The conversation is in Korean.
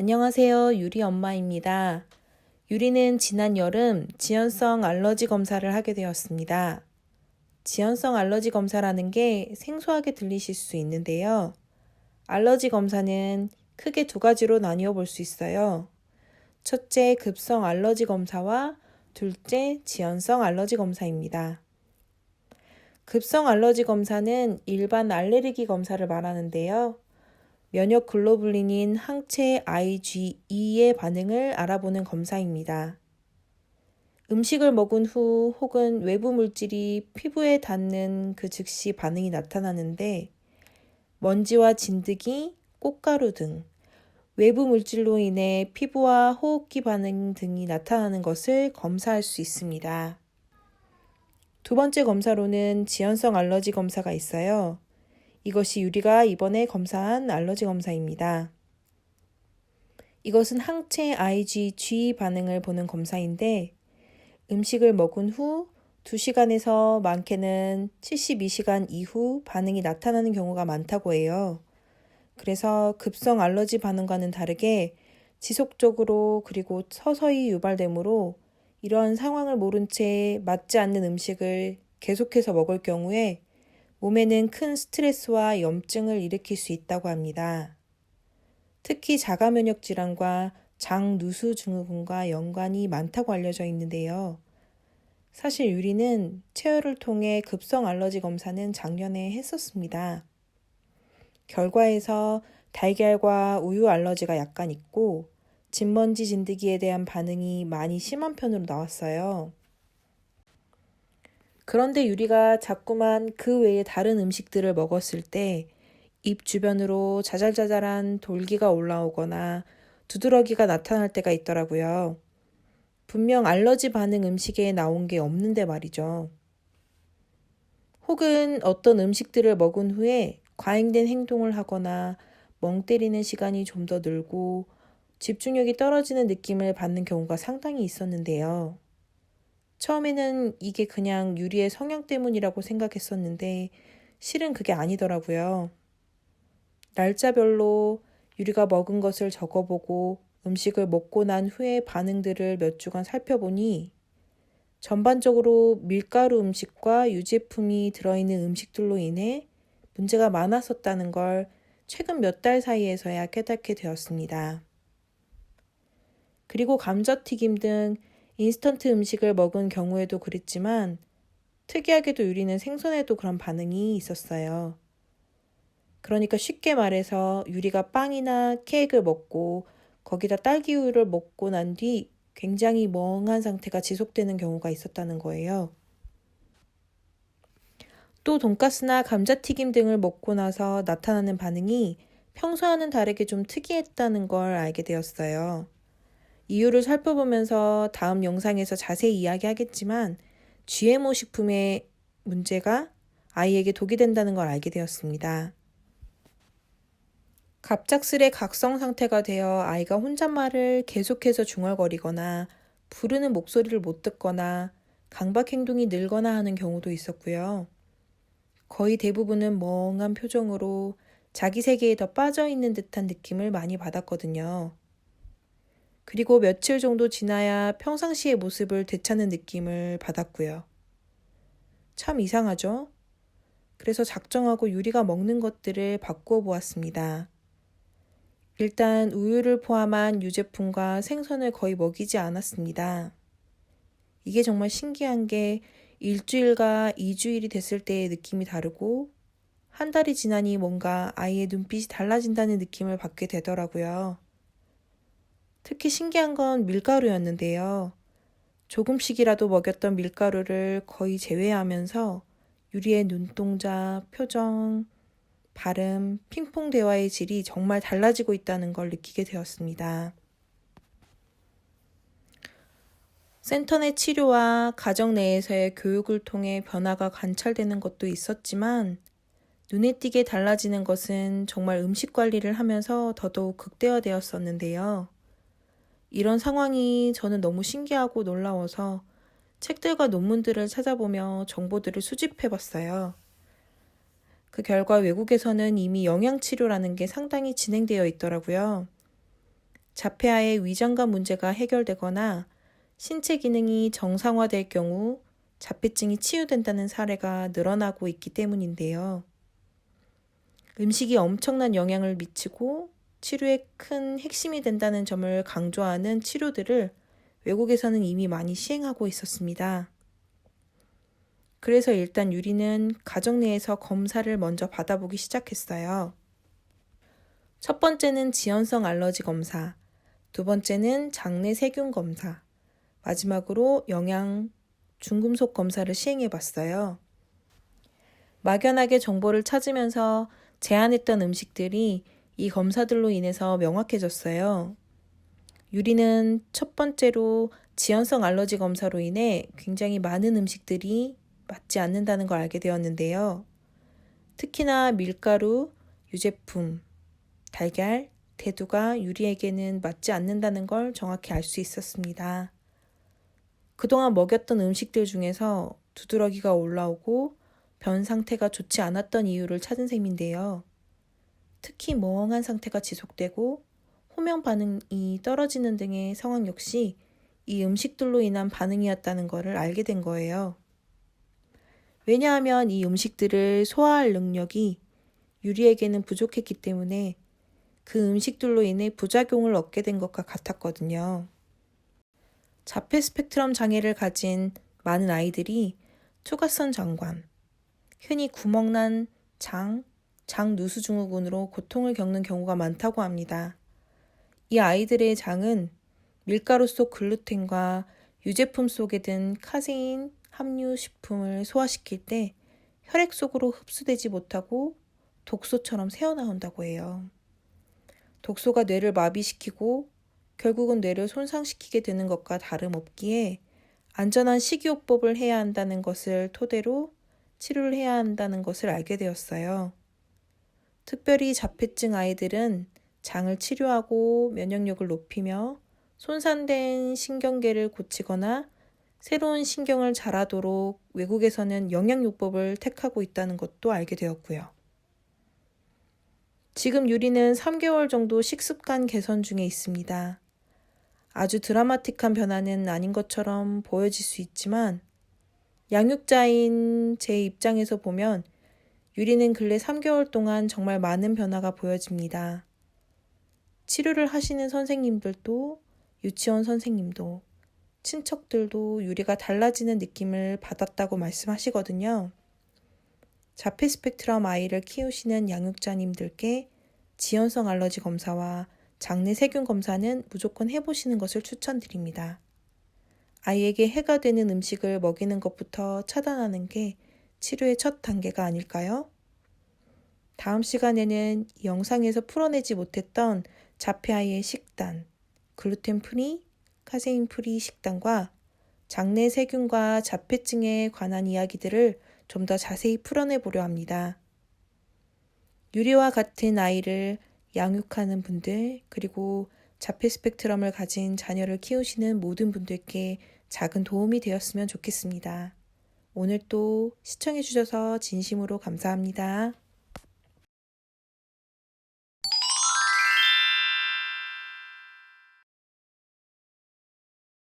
안녕하세요. 유리 엄마입니다. 유리는 지난 여름 지연성 알러지 검사를 하게 되었습니다. 지연성 알러지 검사라는 게 생소하게 들리실 수 있는데요. 알러지 검사는 크게 두 가지로 나뉘어 볼 수 있어요. 첫째, 급성 알러지 검사와 둘째, 지연성 알러지 검사입니다. 급성 알러지 검사는 일반 알레르기 검사를 말하는데요. 면역 글로불린인 항체 IgE의 반응을 알아보는 검사입니다. 음식을 먹은 후 혹은 외부 물질이 피부에 닿는 그 즉시 반응이 나타나는데 먼지와 진드기, 꽃가루 등 외부 물질로 인해 피부와 호흡기 반응 등이 나타나는 것을 검사할 수 있습니다. 두 번째 검사로는 지연성 알러지 검사가 있어요. 이것이 유리가 이번에 검사한 알러지 검사입니다. 이것은 항체 IgG 반응을 보는 검사인데 음식을 먹은 후 2시간에서 많게는 72시간 이후 반응이 나타나는 경우가 많다고 해요. 그래서 급성 알러지 반응과는 다르게 지속적으로 그리고 서서히 유발되므로 이러한 상황을 모른 채 맞지 않는 음식을 계속해서 먹을 경우에 몸에는 큰 스트레스와 염증을 일으킬 수 있다고 합니다. 특히 자가 면역 질환과 장누수 증후군과 연관이 많다고 알려져 있는데요. 사실 유리는 체열을 통해 급성 알러지 검사는 작년에 했었습니다. 결과에서 달걀과 우유 알러지가 약간 있고 진먼지 진드기에 대한 반응이 많이 심한 편으로 나왔어요. 그런데 유리가 자꾸만 그 외에 다른 음식들을 먹었을 때 입 주변으로 자잘자잘한 돌기가 올라오거나 두드러기가 나타날 때가 있더라고요. 분명 알러지 반응 음식에 나온 게 없는데 말이죠. 혹은 어떤 음식들을 먹은 후에 과잉된 행동을 하거나 멍 때리는 시간이 좀 더 늘고 집중력이 떨어지는 느낌을 받는 경우가 상당히 있었는데요. 처음에는 이게 그냥 유리의 성향 때문이라고 생각했었는데 실은 그게 아니더라고요. 날짜별로 유리가 먹은 것을 적어보고 음식을 먹고 난 후의 반응들을 몇 주간 살펴보니 전반적으로 밀가루 음식과 유제품이 들어있는 음식들로 인해 문제가 많았었다는 걸 최근 몇 달 사이에서야 깨닫게 되었습니다. 그리고 감자튀김 등 인스턴트 음식을 먹은 경우에도 그랬지만 특이하게도 유리는 생선에도 그런 반응이 있었어요. 그러니까 쉽게 말해서 유리가 빵이나 케이크를 먹고 거기다 딸기 우유를 먹고 난 뒤 굉장히 멍한 상태가 지속되는 경우가 있었다는 거예요. 또 돈가스나 감자튀김 등을 먹고 나서 나타나는 반응이 평소와는 다르게 좀 특이했다는 걸 알게 되었어요. 이유를 살펴보면서 다음 영상에서 자세히 이야기하겠지만 GMO 식품의 문제가 아이에게 독이 된다는 걸 알게 되었습니다. 갑작스레 각성 상태가 되어 아이가 혼잣말을 계속해서 중얼거리거나 부르는 목소리를 못 듣거나 강박 행동이 늘거나 하는 경우도 있었고요. 거의 대부분은 멍한 표정으로 자기 세계에 더 빠져 있는 듯한 느낌을 많이 받았거든요. 그리고 며칠 정도 지나야 평상시의 모습을 되찾는 느낌을 받았고요. 참 이상하죠? 그래서 작정하고 유리가 먹는 것들을 바꾸어 보았습니다. 일단 우유를 포함한 유제품과 생선을 거의 먹이지 않았습니다. 이게 정말 신기한 게 일주일과 2주일이 됐을 때의 느낌이 다르고 한 달이 지나니 뭔가 아이의 눈빛이 달라진다는 느낌을 받게 되더라고요. 특히 신기한 건 밀가루였는데요. 조금씩이라도 먹였던 밀가루를 거의 제외하면서 유리의 눈동자, 표정, 발음, 핑퐁 대화의 질이 정말 달라지고 있다는 걸 느끼게 되었습니다. 센터 내 치료와 가정 내에서의 교육을 통해 변화가 관찰되는 것도 있었지만 눈에 띄게 달라지는 것은 정말 음식 관리를 하면서 더더욱 극대화되었었는데요. 이런 상황이 저는 너무 신기하고 놀라워서 책들과 논문들을 찾아보며 정보들을 수집해봤어요. 그 결과 외국에서는 이미 영양치료라는 게 상당히 진행되어 있더라고요. 자폐아의 위장관 문제가 해결되거나 신체 기능이 정상화될 경우 자폐증이 치유된다는 사례가 늘어나고 있기 때문인데요. 음식이 엄청난 영향을 미치고 치료에 큰 핵심이 된다는 점을 강조하는 치료들을 외국에서는 이미 많이 시행하고 있었습니다. 그래서 일단 유리는 가정 내에서 검사를 먼저 받아보기 시작했어요. 첫 번째는 지연성 알러지 검사, 두 번째는 장내 세균 검사, 마지막으로 영양 중금속 검사를 시행해 봤어요. 막연하게 정보를 찾으면서 제안했던 음식들이 이 검사들로 인해서 명확해졌어요. 유리는 첫 번째로 지연성 알러지 검사로 인해 굉장히 많은 음식들이 맞지 않는다는 걸 알게 되었는데요. 특히나 밀가루, 유제품, 달걀, 대두가 유리에게는 맞지 않는다는 걸 정확히 알 수 있었습니다. 그동안 먹였던 음식들 중에서 두드러기가 올라오고 변 상태가 좋지 않았던 이유를 찾은 셈인데요. 특히 멍한 상태가 지속되고 호명 반응이 떨어지는 등의 상황 역시 이 음식들로 인한 반응이었다는 것을 알게 된 거예요. 왜냐하면 이 음식들을 소화할 능력이 유리에게는 부족했기 때문에 그 음식들로 인해 부작용을 얻게 된 것과 같았거든요. 자폐 스펙트럼 장애를 가진 많은 아이들이 투과성 장관, 흔히 구멍난 장누수 증후군으로 고통을 겪는 경우가 많다고 합니다. 이 아이들의 장은 밀가루 속 글루텐과 유제품 속에 든 카세인 함유 식품을 소화시킬 때 혈액 속으로 흡수되지 못하고 독소처럼 새어나온다고 해요. 독소가 뇌를 마비시키고 결국은 뇌를 손상시키게 되는 것과 다름없기에 안전한 식이요법을 해야 한다는 것을 토대로 치료를 해야 한다는 것을 알게 되었어요. 특별히 자폐증 아이들은 장을 치료하고 면역력을 높이며 손상된 신경계를 고치거나 새로운 신경을 자라도록 외국에서는 영양요법을 택하고 있다는 것도 알게 되었고요. 지금 유리는 3개월 정도 식습관 개선 중에 있습니다. 아주 드라마틱한 변화는 아닌 것처럼 보여질 수 있지만 양육자인 제 입장에서 보면 유리는 근래 3개월 동안 정말 많은 변화가 보여집니다. 치료를 하시는 선생님들도 유치원 선생님도 친척들도 유리가 달라지는 느낌을 받았다고 말씀하시거든요. 자폐 스펙트럼 아이를 키우시는 양육자님들께 지연성 알러지 검사와 장내 세균 검사는 무조건 해보시는 것을 추천드립니다. 아이에게 해가 되는 음식을 먹이는 것부터 차단하는 게 치료의 첫 단계가 아닐까요? 다음 시간에는 이 영상에서 풀어내지 못했던 자폐아이의 식단, 글루텐 프리, 카세인 프리 식단과 장내 세균과 자폐증에 관한 이야기들을 좀 더 자세히 풀어내 보려 합니다. 유리와 같은 아이를 양육하는 분들, 그리고 자폐 스펙트럼을 가진 자녀를 키우시는 모든 분들께 작은 도움이 되었으면 좋겠습니다. 오늘 또 시청해 주셔서 진심으로 감사합니다.